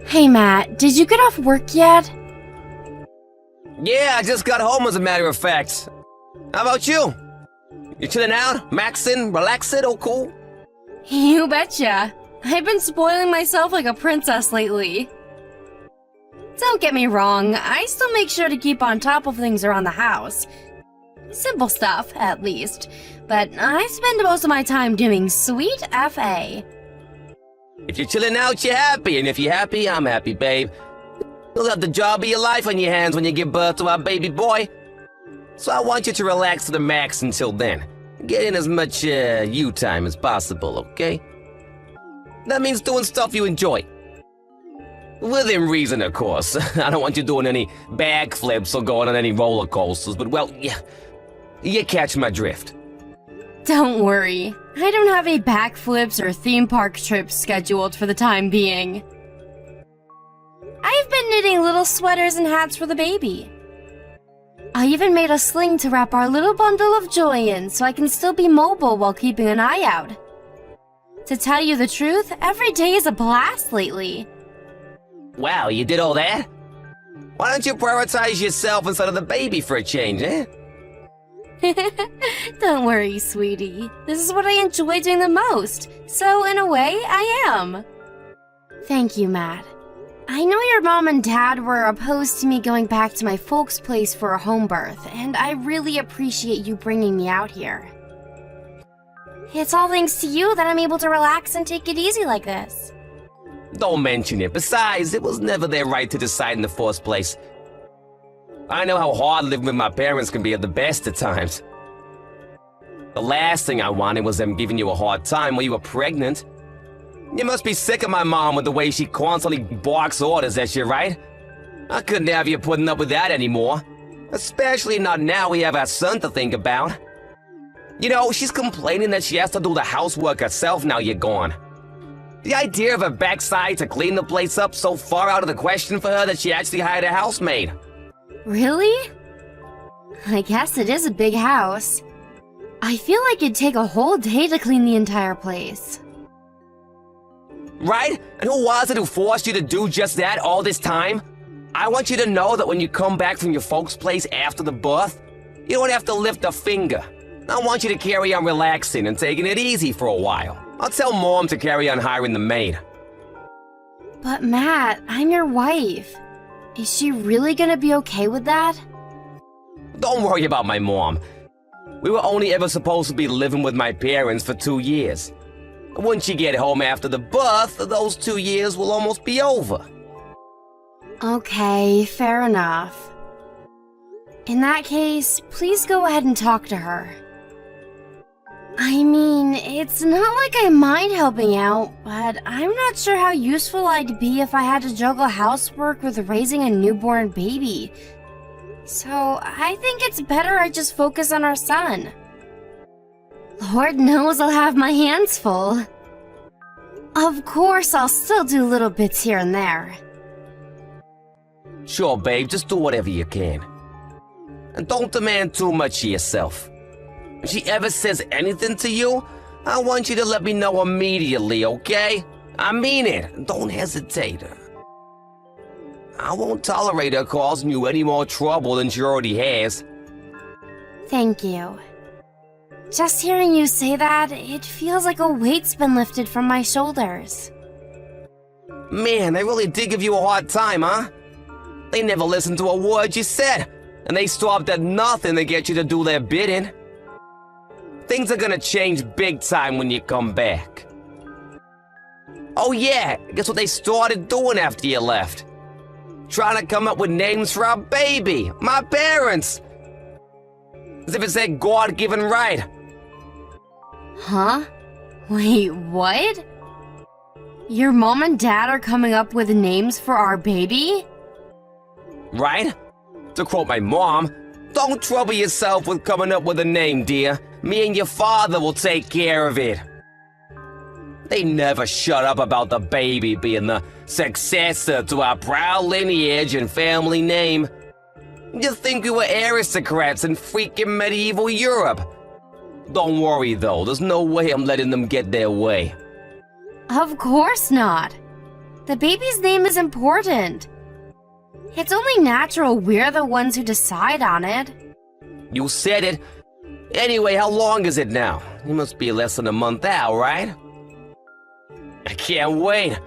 Hey Matt, did you get off work yet? Yeah, I just got home as a matter of fact. How about you? You chilling out, maxing, relaxing, all cool? You betcha. I've been spoiling myself like a princess lately. Don't get me wrong, I still make sure to keep on top of things around the house. Simple stuff, at least. But I spend most of my time doing sweet FA. If you're chilling out, you're happy, and if you're happy, I'm happy, babe. You'll have the job of your life on your hands when you give birth to our baby boy. So I want you to relax to the max until then. Get in as much you time as possible, okay? That means doing stuff you enjoy. Within reason, of course. I don't want you doing any backflips or going on any roller coasters, but well, yeah, you catch my drift. Don't worry, I don't have any backflips or theme park trips scheduled for the time being. I've been knitting little sweaters and hats for the baby. I even made a sling to wrap our little bundle of joy in so I can still be mobile while keeping an eye out. To tell you the truth, every day is a blast lately. Wow, you did all that? Why don't you prioritize yourself instead of the baby for a change, eh? Don't worry, sweetie. This is what I enjoy doing the most, so in a way, I am. Thank you, Matt. I know your mom and dad were opposed to me going back to my folks' place for a home birth, and I really appreciate you bringing me out here. It's all thanks to you that I'm able to relax and take it easy like this. Don't mention it. Besides, it was never their right to decide in the first place. I know how hard living with my parents can be at the best of times. The last thing I wanted was them giving you a hard time while you were pregnant. You must be sick of my mom with the way she constantly barks orders at you, right? I couldn't have you putting up with that anymore. Especially not now we have our son to think about. You know, she's complaining that she has to do the housework herself now you're gone. The idea of a backside to clean the place up so far out of the question for her that she actually hired a housemaid. Really? I guess it is a big house. I feel like it'd take a whole day to clean the entire place. Right? And who was it who forced you to do just that all this time? I want you to know that when you come back from your folks' place after the birth, you don't have to lift a finger. I want you to carry on relaxing and taking it easy for a while. I'll tell Mom to carry on hiring the maid. But Matt, I'm your wife. Is she really gonna be okay with that? Don't worry about my mom. We were only ever supposed to be living with my parents for 2 years. Once you get home after the birth, those 2 years will almost be over. Okay, fair enough. In that case, please go ahead and talk to her. I mean, it's not like I mind helping out, but I'm not sure how useful I'd be if I had to juggle housework with raising a newborn baby. So I think it's better I just focus on our son. Lord knows I'll have my hands full. Of course, I'll still do little bits here and there. Sure, babe, just do whatever you can. And don't demand too much of yourself. If she ever says anything to you, I want you to let me know immediately, okay? I mean it. Don't hesitate. I won't tolerate her causing you any more trouble than she already has. Thank you. Just hearing you say that, it feels like a weight's been lifted from my shoulders. Man, they really did give you a hard time, huh? They never listened to a word you said, and they stopped at nothing to get you to do their bidding. Things are gonna change big time when you come back. Oh yeah, guess what they started doing after you left? Trying to come up with names for our baby, my parents. As if it's their God-given right. Huh? Wait, what? Your mom and dad are coming up with names for our baby? Right? To quote my mom, don't trouble yourself with coming up with a name, dear. Me and your father will take care of it. They never shut up about the baby being the successor to our proud lineage and family name. You think we were aristocrats in freaking medieval Europe. Don't worry though, there's no way I'm letting them get their way. Of course not. The baby's name is important. It's only natural we're the ones who decide on it. You said it. Anyway, how long is it now? You must be less than a month out, right? I can't wait.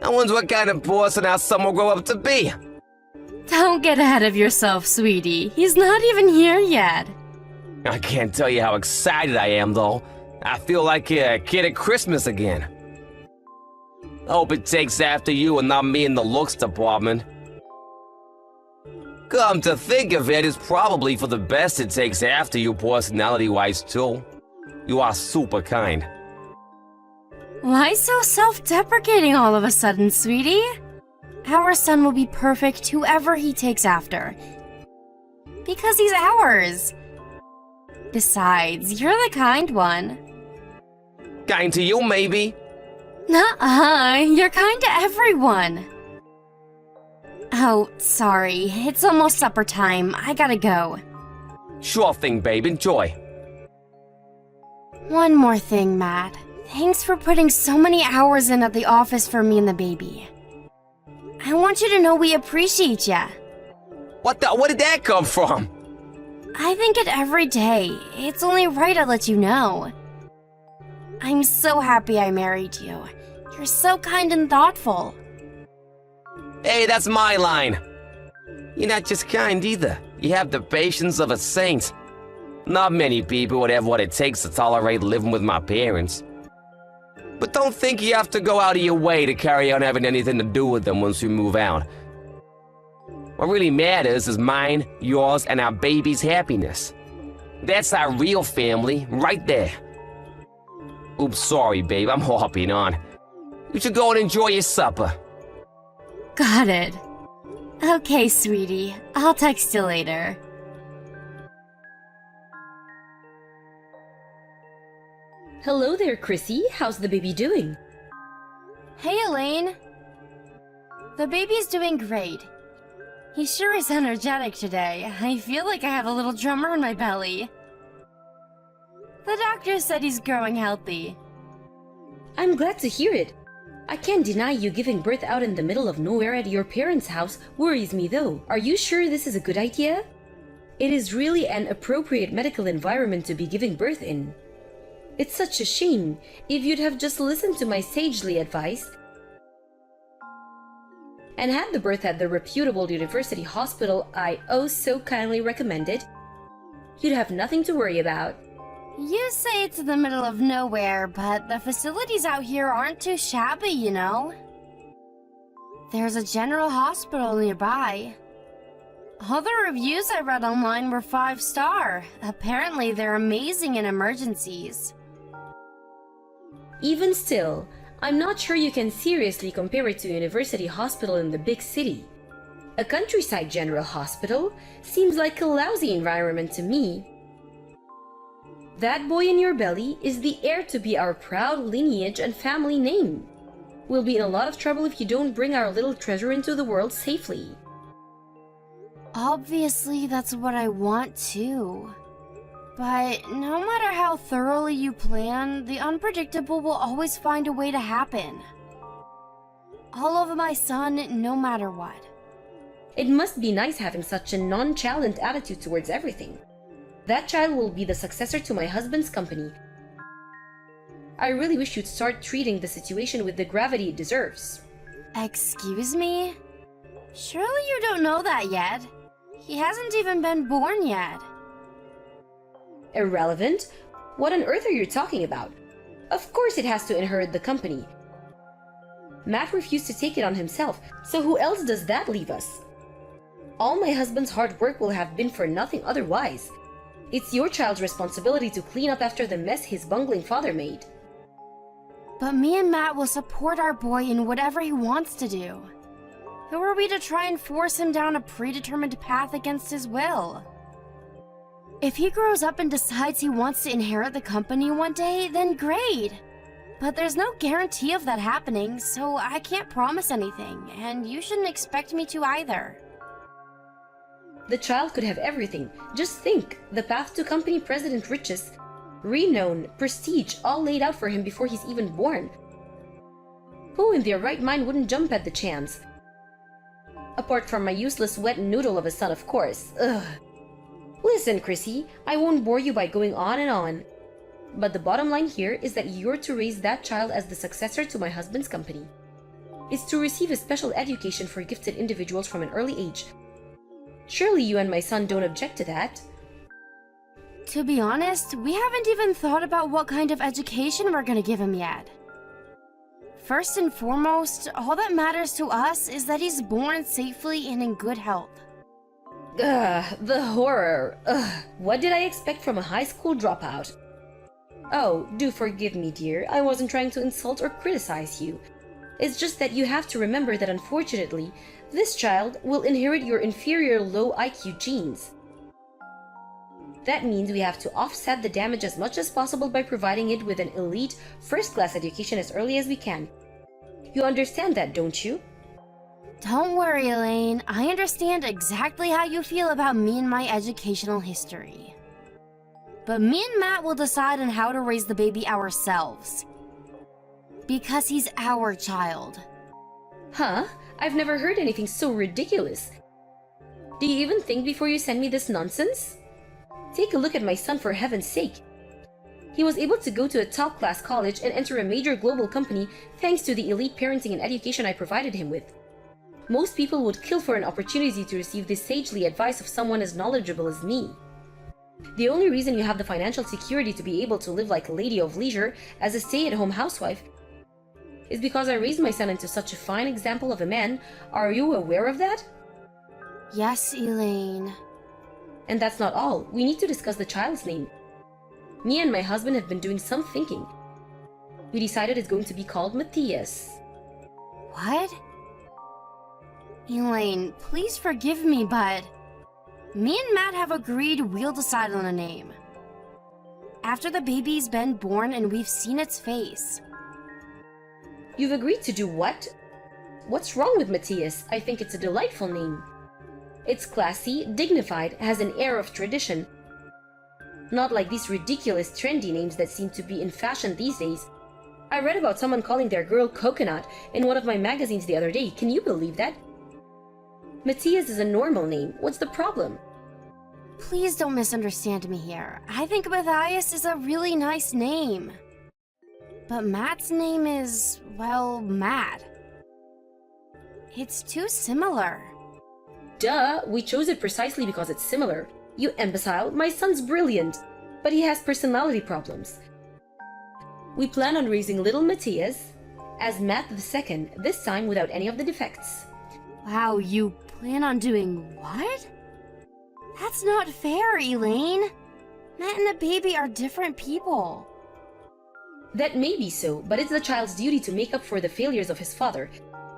I wonder what kind of person our son will grow up to be. Don't get ahead of yourself, sweetie. He's not even here yet. I can't tell you how excited I am, though. I feel like a kid at Christmas again. I hope it takes after you and not me in the looks department. Come to think of it, it's probably for the best it takes after you personality-wise, too. You are super kind. Why so self-deprecating all of a sudden, sweetie? Our son will be perfect whoever he takes after. Because he's ours. Besides, you're the kind one. Kind to you, maybe? Nuh-uh, you're kind to everyone. Oh, sorry, it's almost supper time. I gotta go. Sure thing, babe. Enjoy. One more thing, Matt. Thanks for putting so many hours in at the office for me and the baby. I want you to know we appreciate ya. Where did that come from? I think it every day. It's only right I let you know. I'm so happy I married you. You're so kind and thoughtful. Hey, that's my line. You're not just kind either. You have the patience of a saint. Not many people would have what it takes to tolerate living with my parents. But don't think you have to go out of your way to carry on having anything to do with them once you move out. What really matters is mine, yours, and our baby's happiness. That's our real family, right there. Oops, sorry, babe, I'm hopping on. You should go and enjoy your supper. Got it. Okay, sweetie. I'll text you later. Hello there, Chrissy. How's the baby doing? Hey, Elaine. The baby's doing great. He sure is energetic today. I feel like I have a little drummer in my belly. The doctor said he's growing healthy. I'm glad to hear it. I can't deny you giving birth out in the middle of nowhere at your parents' house worries me though. Are you sure this is a good idea? It is really an appropriate medical environment to be giving birth in. It's such a shame. If you'd have just listened to my sagely advice and had the birth at the reputable university hospital I oh so kindly recommended, you'd have nothing to worry about. You say it's in the middle of nowhere, but the facilities out here aren't too shabby, you know? There's a general hospital nearby. All the reviews I read online were 5-star. Apparently, they're amazing in emergencies. Even still, I'm not sure you can seriously compare it to a university hospital in the big city. A countryside general hospital seems like a lousy environment to me. That boy in your belly is the heir to be our proud lineage and family name. We'll be in a lot of trouble if you don't bring our little treasure into the world safely. Obviously, that's what I want too. But no matter how thoroughly you plan, the unpredictable will always find a way to happen. I'll love my son no matter what. It must be nice having such a nonchalant attitude towards everything. That child will be the successor to my husband's company. I really wish you'd start treating the situation with the gravity it deserves. Excuse me? Surely you don't know that yet. He hasn't even been born yet. Irrelevant? What on earth are you talking about? Of course it has to inherit the company. Matt refused to take it on himself, so who else does that leave us? All my husband's hard work will have been for nothing otherwise. It's your child's responsibility to clean up after the mess his bungling father made. But me and Matt will support our boy in whatever he wants to do. Who are we to try and force him down a predetermined path against his will? If he grows up and decides he wants to inherit the company one day, then great. But there's no guarantee of that happening, so I can't promise anything, and you shouldn't expect me to either. The child could have everything. Just think, the path to company president riches, renown, prestige, all laid out for him before he's even born. Who in their right mind wouldn't jump at the chance? Apart from my useless wet noodle of a son, of course. Ugh. Listen, Chrissy, I won't bore you by going on and on. But the bottom line here is that you're to raise that child as the successor to my husband's company. It's to receive a special education for gifted individuals from an early age. Surely you and my son don't object to that? To be honest, we haven't even thought about what kind of education we're gonna give him yet. First and foremost, all that matters to us is that he's born safely and in good health. Ugh, the horror. Ugh, what did I expect from a high school dropout? Oh, do forgive me, dear. I wasn't trying to insult or criticize you. It's just that you have to remember that unfortunately, this child will inherit your inferior low IQ genes. That means we have to offset the damage as much as possible by providing it with an elite, first-class education as early as we can. You understand that, don't you? Don't worry, Elaine. I understand exactly how you feel about me and my educational history. But me and Matt will decide on how to raise the baby ourselves. Because he's our child. Huh? I've never heard anything so ridiculous. Do you even think before you send me this nonsense? Take a look at my son, for heaven's sake. He was able to go to a top-class college and enter a major global company thanks to the elite parenting and education I provided him with. Most people would kill for an opportunity to receive this sagely advice of someone as knowledgeable as me. The only reason you have the financial security to be able to live like a lady of leisure as a stay-at-home housewife is because I raised my son into such a fine example of a man. Are you aware of that? Yes, Elaine. And that's not all. We need to discuss the child's name. Me and my husband have been doing some thinking. We decided it's going to be called Matthias. What? Elaine, please forgive me, but me and Matt have agreed we'll decide on a name. After the baby's been born and we've seen its face. You've agreed to do what? What's wrong with Matthias? I think it's a delightful name. It's classy, dignified, has an air of tradition. Not like these ridiculous trendy names that seem to be in fashion these days. I read about someone calling their girl Coconut in one of my magazines the other day. Can you believe that? Matthias is a normal name. What's the problem? Please don't misunderstand me here. I think Matthias is a really nice name. But Matt's name is, well, Matt. It's too similar. Duh, we chose it precisely because it's similar. You imbecile, my son's brilliant, but he has personality problems. We plan on raising little Matthias as Matt II, this time without any of the defects. Wow, you plan on doing what? That's not fair, Elaine. Matt and the baby are different people. That may be so, but it's the child's duty to make up for the failures of his father.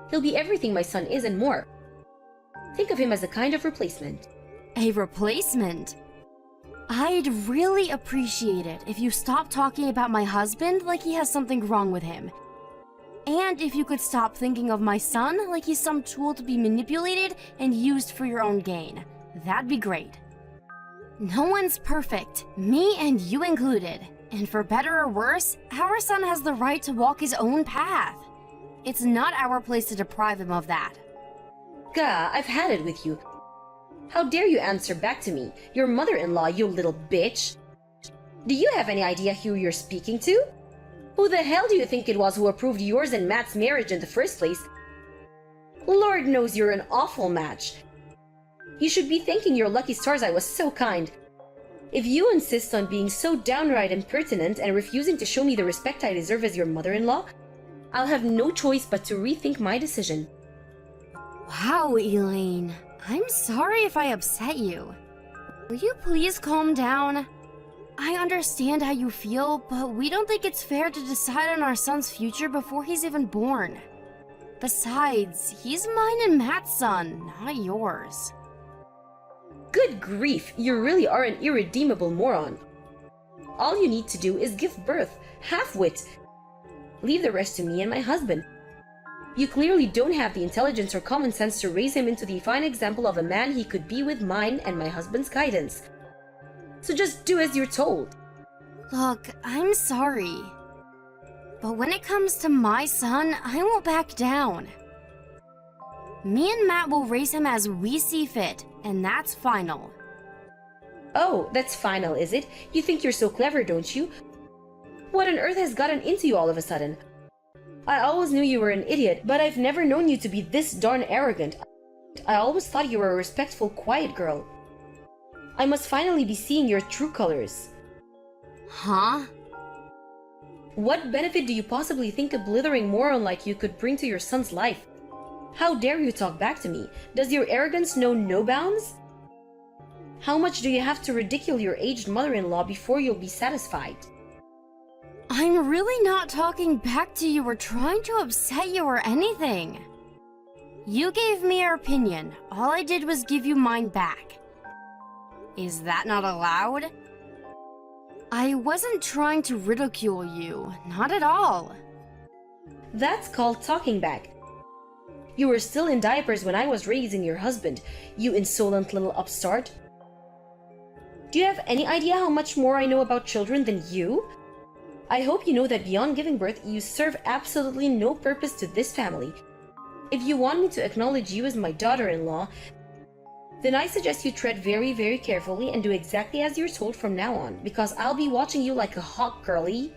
He'll be everything my son is and more. Think of him as a kind of replacement. A replacement? I'd really appreciate it if you stopped talking about my husband like he has something wrong with him. And if you could stop thinking of my son like he's some tool to be manipulated and used for your own gain. That'd be great. No one's perfect, me and you included. And for better or worse, our son has the right to walk his own path. It's not our place to deprive him of that. Gah, I've had it with you. How dare you answer back to me, your mother-in-law, you little bitch? Do you have any idea who you're speaking to? Who the hell do you think it was who approved yours and Matt's marriage in the first place? Lord knows you're an awful match. You should be thanking your lucky stars I was so kind. If you insist on being so downright impertinent and refusing to show me the respect I deserve as your mother-in-law, I'll have no choice but to rethink my decision. Wow, Elaine. I'm sorry if I upset you. Will you please calm down? I understand how you feel, but we don't think it's fair to decide on our son's future before he's even born. Besides, he's mine and Matt's son, not yours. Good grief, you really are an irredeemable moron. All you need to do is give birth, half-wit. Leave the rest to me and my husband. You clearly don't have the intelligence or common sense to raise him into the fine example of a man he could be with mine and my husband's guidance. So just do as you're told. Look, I'm sorry. But when it comes to my son, I won't back down. Me and Matt will raise him as we see fit, and that's final. Oh, that's final, is it? You think you're so clever, don't you? What on earth has gotten into you all of a sudden? I always knew you were an idiot, but I've never known you to be this darn arrogant. I always thought you were a respectful, quiet girl. I must finally be seeing your true colors. Huh? What benefit do you possibly think a blithering moron like you could bring to your son's life? How dare you talk back to me? Does your arrogance know no bounds? How much do you have to ridicule your aged mother-in-law before you'll be satisfied? I'm really not talking back to you or trying to upset you or anything. You gave me your opinion. All I did was give you mine back. Is that not allowed? I wasn't trying to ridicule you. Not at all. That's called talking back. You were still in diapers when I was raising your husband, you insolent little upstart. Do you have any idea how much more I know about children than you? I hope you know that beyond giving birth, you serve absolutely no purpose to this family. If you want me to acknowledge you as my daughter-in-law, then I suggest you tread very, very carefully and do exactly as you're told from now on, because I'll be watching you like a hawk, girlie.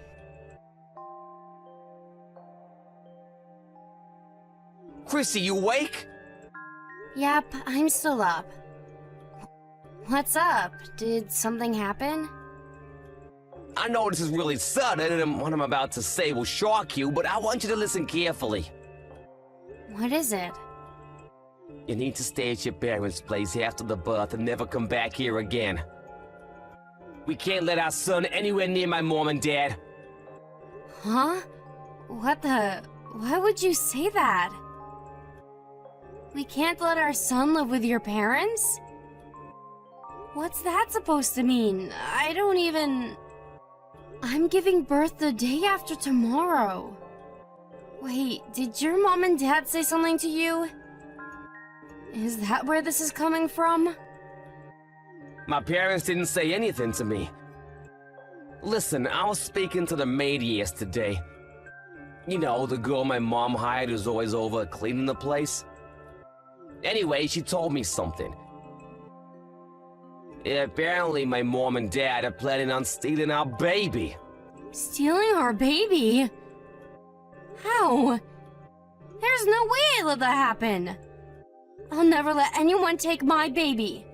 Chrissy, you awake? Yep, I'm still up. What's up? Did something happen? I know this is really sudden and what I'm about to say will shock you, but I want you to listen carefully. What is it? You need to stay at your parents' place after the birth and never come back here again. We can't let our son anywhere near my mom and dad. Huh? What the... Why would you say that? We can't let our son live with your parents? What's that supposed to mean? I don't even... I'm giving birth the day after tomorrow. Wait, did your mom and dad say something to you? Is that where this is coming from? My parents didn't say anything to me. Listen, I was speaking to the maid yesterday. You know, the girl my mom hired who's always over cleaning the place. Anyway, she told me something. Apparently, my mom and dad are planning on stealing our baby. Stealing our baby? How? There's no way I let that happen. I'll never let anyone take my baby.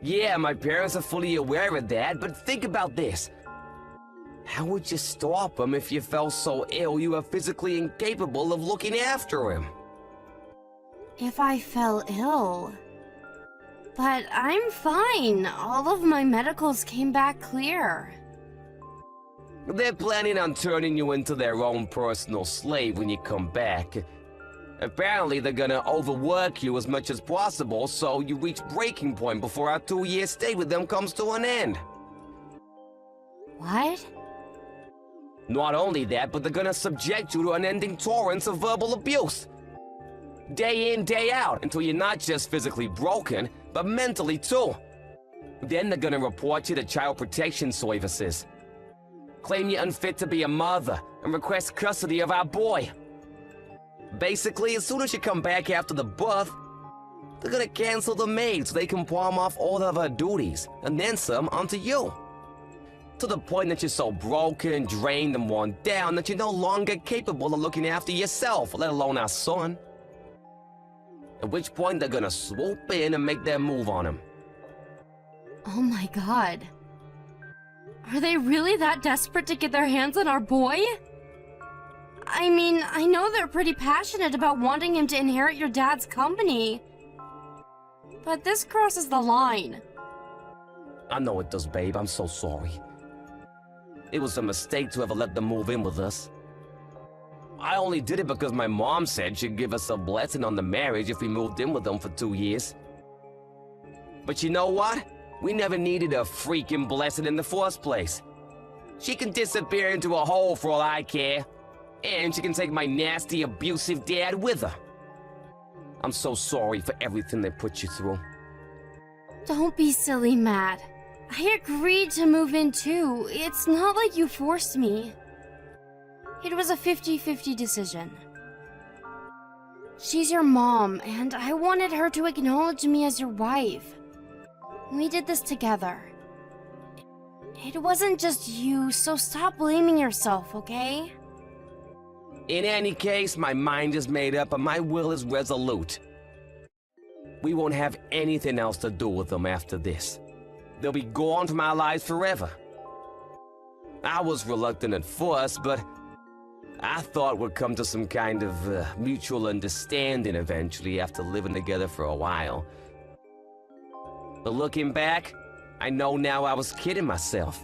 Yeah, my parents are fully aware of that, but think about this. How would you stop him if you fell so ill you were physically incapable of looking after him? If I fell ill... But I'm fine. All of my medicals came back clear. They're planning on turning you into their own personal slave when you come back. Apparently, they're gonna overwork you as much as possible so you reach breaking point before our 2-year stay with them comes to an end. What? Not only that, but they're gonna subject you to unending torrents of verbal abuse. Day in, day out, until you're not just physically broken, but mentally too. Then they're gonna report you to Child Protection Services. Claim you're unfit to be a mother, and request custody of our boy. Basically, as soon as you come back after the birth, they're gonna cancel the maid so they can palm off all of her duties, and then some onto you. To the point that you're so broken, drained, and worn down that you're no longer capable of looking after yourself, let alone our son. At which point they're gonna swoop in and make their move on him. Oh my god. Are they really that desperate to get their hands on our boy? I mean, I know they're pretty passionate about wanting him to inherit your dad's company. But this crosses the line. I know it does, babe. I'm so sorry. It was a mistake to ever let them move in with us. I only did it because my mom said she'd give us a blessing on the marriage if we moved in with them for 2 years. But you know what? We never needed a freaking blessing in the first place. She can disappear into a hole for all I care. And she can take my nasty, abusive dad with her. I'm so sorry for everything they put you through. Don't be silly, Matt. I agreed to move in too. It's not like you forced me. It was a 50-50 decision. She's your mom, and I wanted her to acknowledge me as your wife. We did this together. It wasn't just you, so stop blaming yourself, okay? In any case, my mind is made up and my will is resolute. We won't have anything else to do with them after this. They'll be gone from our lives forever. I was reluctant at first, but I thought we'd come to some kind of mutual understanding eventually after living together for a while. But looking back, I know now I was kidding myself.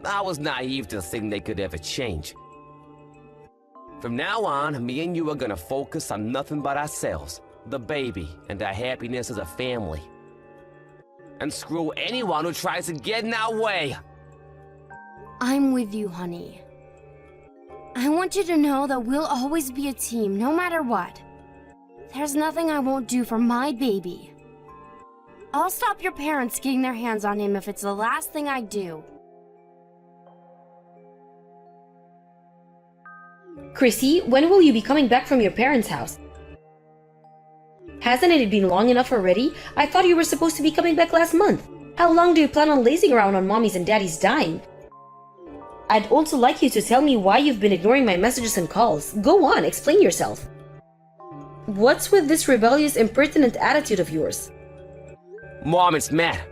I was naive to think they could ever change. From now on, me and you are gonna focus on nothing but ourselves, the baby, and our happiness as a family. And screw anyone who tries to get in our way. I'm with you, honey. I want you to know that we'll always be a team, no matter what. There's nothing I won't do for my baby. I'll stop your parents getting their hands on him if it's the last thing I do. Chrissy, when will you be coming back from your parents' house? Hasn't it been long enough already? I thought you were supposed to be coming back last month. How long do you plan on lazing around on mommy's and daddy's dime? I'd also like you to tell me why you've been ignoring my messages and calls. Go on, explain yourself. What's with this rebellious, impertinent attitude of yours? Mom, it's Matt.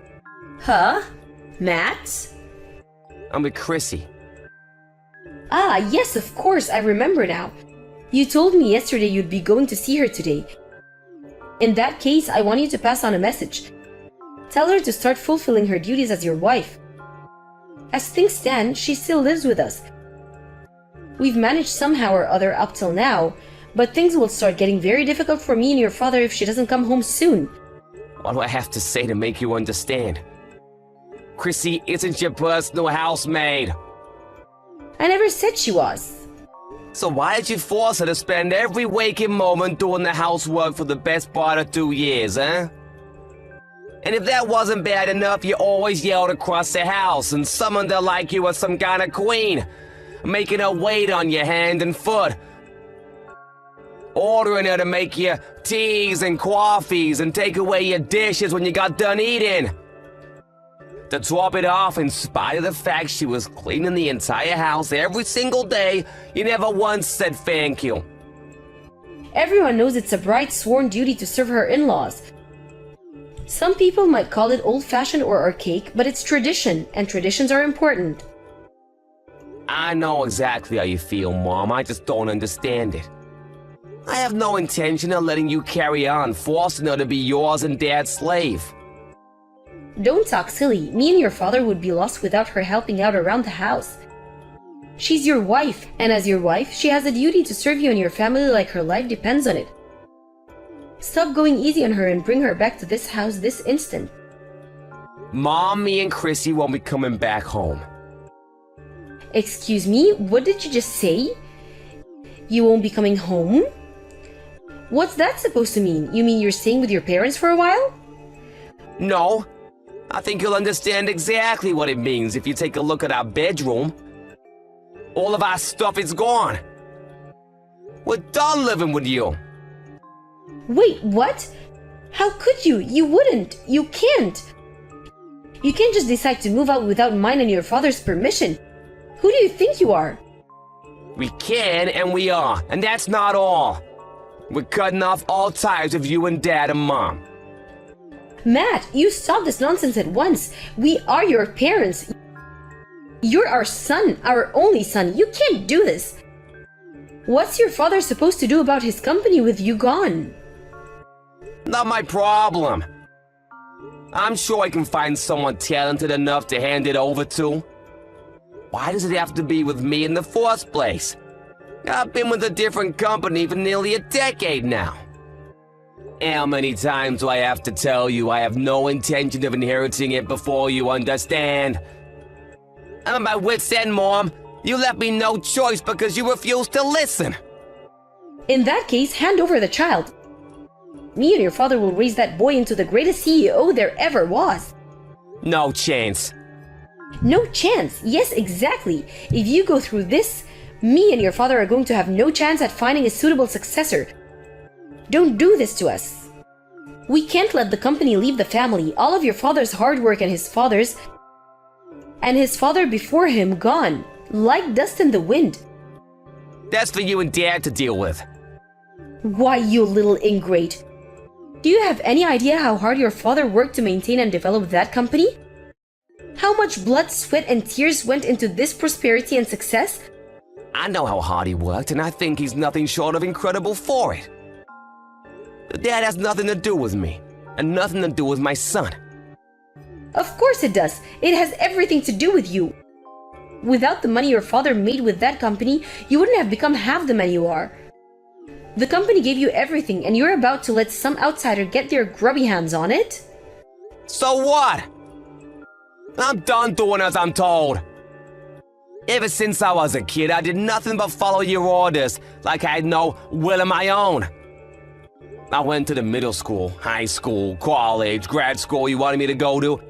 Huh? Matt? I'm with Chrissy. Ah, yes, of course, I remember now. You told me yesterday you'd be going to see her today. In that case, I want you to pass on a message. Tell her to start fulfilling her duties as your wife. As things stand, she still lives with us. We've managed somehow or other up till now, but things will start getting very difficult for me and your father if she doesn't come home soon. What do I have to say to make you understand? Chrissy isn't your personal housemaid. I never said she was. So why did you force her to spend every waking moment doing the housework for the best part of 2 years, huh? And if that wasn't bad enough, you always yelled across the house and summoned her like you were some kind of queen, making her wait on your hand and foot, ordering her to make you teas and coffees and take away your dishes when you got done eating. To top it off, in spite of the fact she was cleaning the entire house every single day, you never once said thank you. Everyone knows it's a bright sworn duty to serve her in-laws. Some people might call it old-fashioned or archaic, but it's tradition, and traditions are important. I know exactly how you feel, Mom. I just don't understand it. I have no intention of letting you carry on, forcing her to be yours and Dad's slave. Don't talk silly. Me and your father would be lost without her helping out around the house. She's your wife, and as your wife, she has a duty to serve you and your family like her life depends on it. Stop going easy on her and bring her back to this house this instant. Mom, me and Chrissy won't be coming back home. Excuse me, what did you just say? You won't be coming home? What's that supposed to mean? You mean you're staying with your parents for a while? No. I think you'll understand exactly what it means if you take a look at our bedroom. All of our stuff is gone. We're done living with you. Wait, what? How could you? You wouldn't. You can't. You can't just decide to move out without mine and your father's permission. Who do you think you are? We can and we are, and that's not all. We're cutting off all ties with you and Dad and Mom. Matt, you stop this nonsense at once. We are your parents. You're our son, our only son. You can't do this. What's your father supposed to do about his company with you gone? Not my problem. I'm sure I can find someone talented enough to hand it over to. Why does it have to be with me in the first place? I've been with a different company for nearly a decade now. How many times do I have to tell you I have no intention of inheriting it before you understand? I'm at my wit's end, Mom. You left me no choice because you refused to listen. In that case, hand over the child. Me and your father will raise that boy into the greatest CEO there ever was. No chance. No chance. Yes, exactly. If you go through this, Me and your father are going to have no chance at finding a suitable successor. Don't do this to us. We can't let the company leave the family. All of your father's hard work and his father before him gone, like dust in the wind. That's for you and Dad to deal with. Why, you little ingrate. Do you have any idea how hard your father worked to maintain and develop that company? How much blood, sweat, and tears went into this prosperity and success? I know how hard he worked, and I think he's nothing short of incredible for it. That has nothing to do with me, and nothing to do with my son. Of course it does. It has everything to do with you. Without the money your father made with that company, you wouldn't have become half the man you are. The company gave you everything, and you're about to let some outsider get their grubby hands on it? So what? I'm done doing as I'm told. Ever since I was a kid, I did nothing but follow your orders, like I had no will of my own. I went to the middle school, high school, college, grad school you wanted me to go to.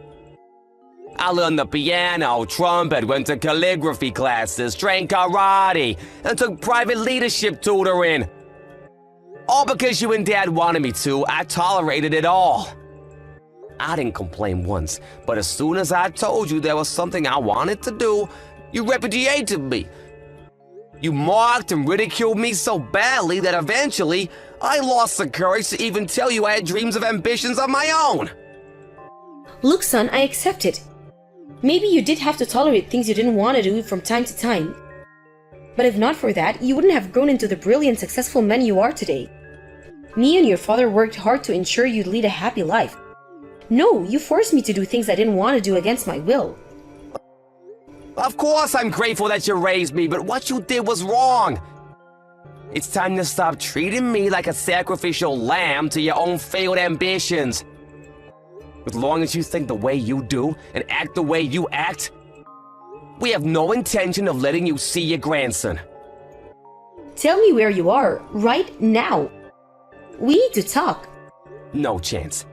I learned the piano, trumpet, went to calligraphy classes, trained karate, and took private leadership tutoring. All because you and Dad wanted me to, I tolerated it all. I didn't complain once, but as soon as I told you there was something I wanted to do, you repudiated me. You mocked and ridiculed me so badly that eventually I lost the courage to even tell you I had dreams of ambitions of my own. Look, son, I accept it. Maybe you did have to tolerate things you didn't want to do from time to time. But if not for that, you wouldn't have grown into the brilliant, successful man you are today. Me and your father worked hard to ensure you'd lead a happy life. No, you forced me to do things I didn't want to do against my will. Of course I'm grateful that you raised me, but what you did was wrong. It's time to stop treating me like a sacrificial lamb to your own failed ambitions. As long as you think the way you do and act the way you act, we have no intention of letting you see your grandson. Tell me where you are, right now. We need to talk. No chance.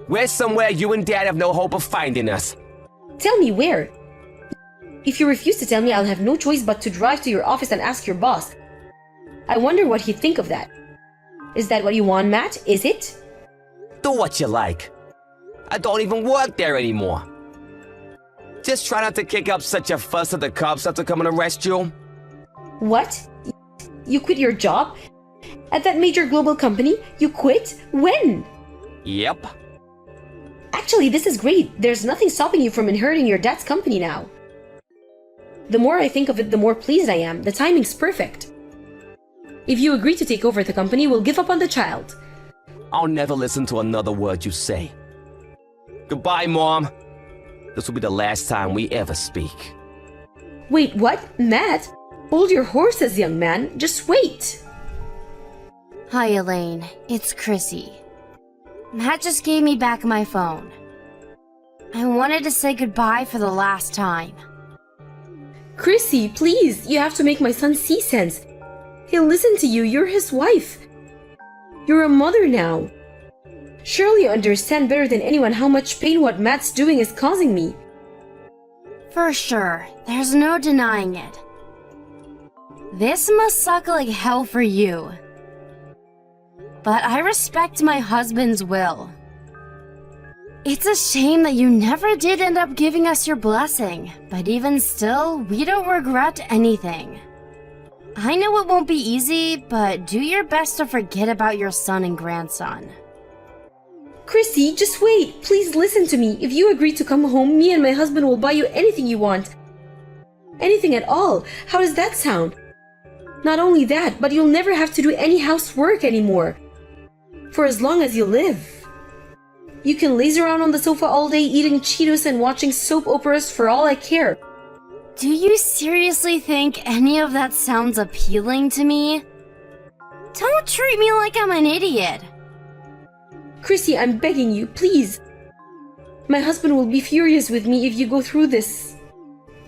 We're somewhere you and Dad have no hope of finding us. Tell me where. If you refuse to tell me, I'll have no choice but to drive to your office and ask your boss. I wonder what he'd think of that. Is that what you want, Matt? Is it? Do what you like. I don't even work there anymore. Just try not to kick up such a fuss at the cops have to come and arrest you. What? You quit your job? At that major global company? You quit? When? Yep. Actually, this is great. There's nothing stopping you from inheriting your dad's company now. The more I think of it, the more pleased I am. The timing's perfect. If you agree to take over the company, we'll give up on the child. I'll never listen to another word you say. Goodbye, Mom. This will be the last time we ever speak. Wait, what? Matt? Hold your horses, young man. Just wait. Hi, Elaine. It's Chrissy. Matt just gave me back my phone. I wanted to say goodbye for the last time. Chrissy, please, you have to make my son see sense. He'll listen to you. You're his wife. You're a mother now. Surely you understand better than anyone how much pain what Matt's doing is causing me. For sure, there's no denying it. This must suck like hell for you. But I respect my husband's will. It's a shame that you never did end up giving us your blessing, but even still, we don't regret anything. I know it won't be easy, but do your best to forget about your son and grandson. Chrissy, just wait. Please listen to me. If you agree to come home, me and my husband will buy you anything you want. Anything at all. How does that sound? Not only that, but you'll never have to do any housework anymore. For as long as you live. You can laze around on the sofa all day eating Cheetos and watching soap operas for all I care. Do you seriously think any of that sounds appealing to me? Don't treat me like I'm an idiot. Chrissy, I'm begging you, please. My husband will be furious with me if you go through this.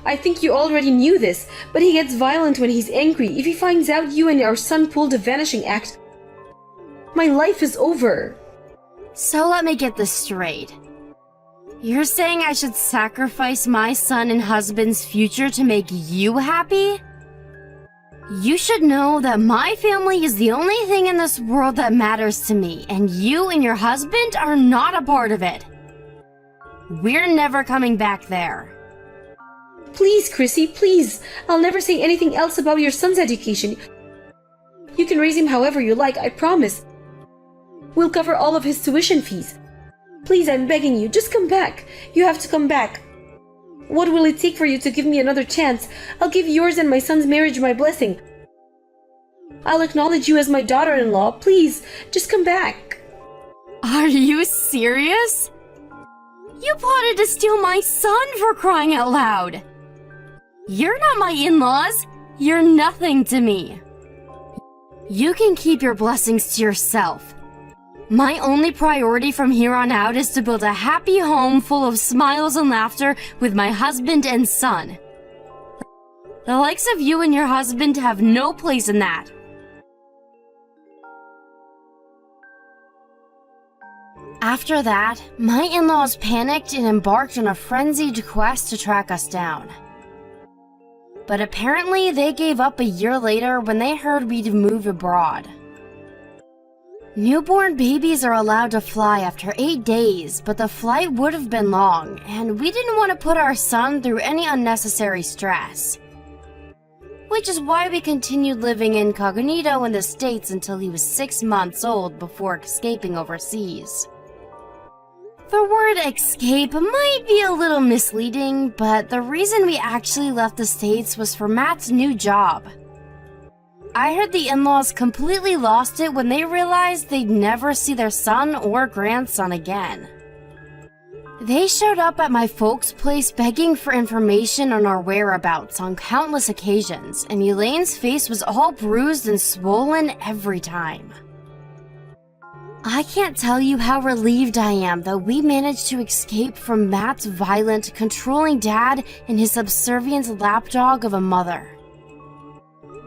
I think you already knew this, but he gets violent when he's angry. If he finds out you and our son pulled a vanishing act, my life is over. So let me get this straight. You're saying I should sacrifice my son and husband's future to make you happy? You should know that my family is the only thing in this world that matters to me, and you and your husband are not a part of it. We're never coming back there. Please, Chrissy, please. I'll never say anything else about your son's education. You can raise him however you like, I promise. We'll cover all of his tuition fees. Please, I'm begging you, just come back. You have to come back. What will it take for you to give me another chance? I'll give yours and my son's marriage my blessing. I'll acknowledge you as my daughter-in-law. Please, just come back. Are you serious? You plotted to steal my son, for crying out loud. You're not my in-laws. You're nothing to me. You can keep your blessings to yourself. My only priority from here on out is to build a happy home full of smiles and laughter with my husband and son. The likes of you and your husband have no place in that. After that, my in-laws panicked and embarked on a frenzied quest to track us down. But apparently they gave up a year later when they heard we'd moved abroad. Newborn babies are allowed to fly after 8 days, but the flight would have been long, and we didn't want to put our son through any unnecessary stress. Which is why we continued living incognito in the States until he was 6 months old before escaping overseas. The word escape might be a little misleading, but the reason we actually left the States was for Matt's new job. I heard the in-laws completely lost it when they realized they'd never see their son or grandson again. They showed up at my folks' place begging for information on our whereabouts on countless occasions, and Elaine's face was all bruised and swollen every time. I can't tell you how relieved I am that we managed to escape from Matt's violent, controlling dad and his subservient lapdog of a mother.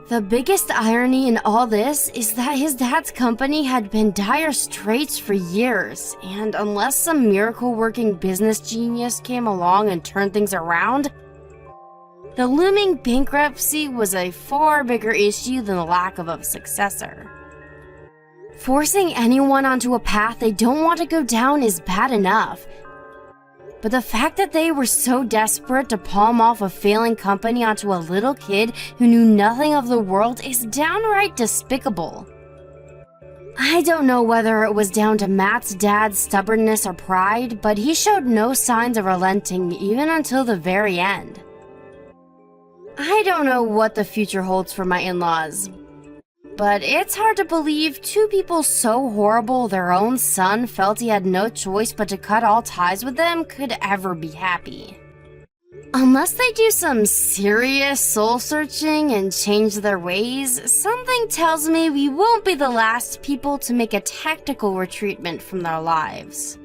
The biggest irony in all this is that his dad's company had been dire straits for years, and unless some miracle-working business genius came along and turned things around, the looming bankruptcy was a far bigger issue than the lack of a successor. Forcing anyone onto a path they don't want to go down is bad enough, but the fact that they were so desperate to palm off a failing company onto a little kid who knew nothing of the world is downright despicable. I don't know whether it was down to Matt's dad's stubbornness or pride, but he showed no signs of relenting even until the very end. I don't know what the future holds for my in-laws, but it's hard to believe two people so horrible their own son felt he had no choice but to cut all ties with them could ever be happy. Unless they do some serious soul-searching and change their ways, something tells me we won't be the last people to make a tactical retreatment from their lives.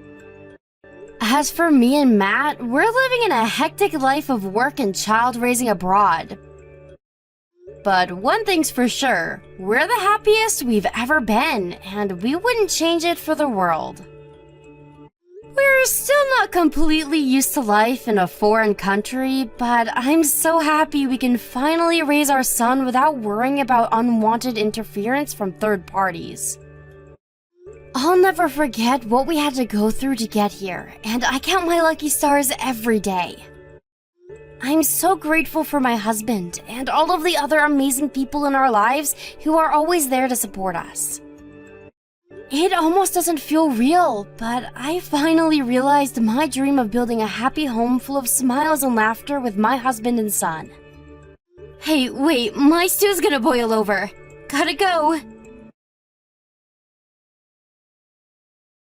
As for me and Matt, we're living in a hectic life of work and child raising abroad. But one thing's for sure, we're the happiest we've ever been, and we wouldn't change it for the world. We're still not completely used to life in a foreign country, but I'm so happy we can finally raise our son without worrying about unwanted interference from third parties. I'll never forget what we had to go through to get here, and I count my lucky stars every day. I'm so grateful for my husband and all of the other amazing people in our lives who are always there to support us. It almost doesn't feel real, but I finally realized my dream of building a happy home full of smiles and laughter with my husband and son. Hey, wait, my stew's gonna boil over. Gotta go.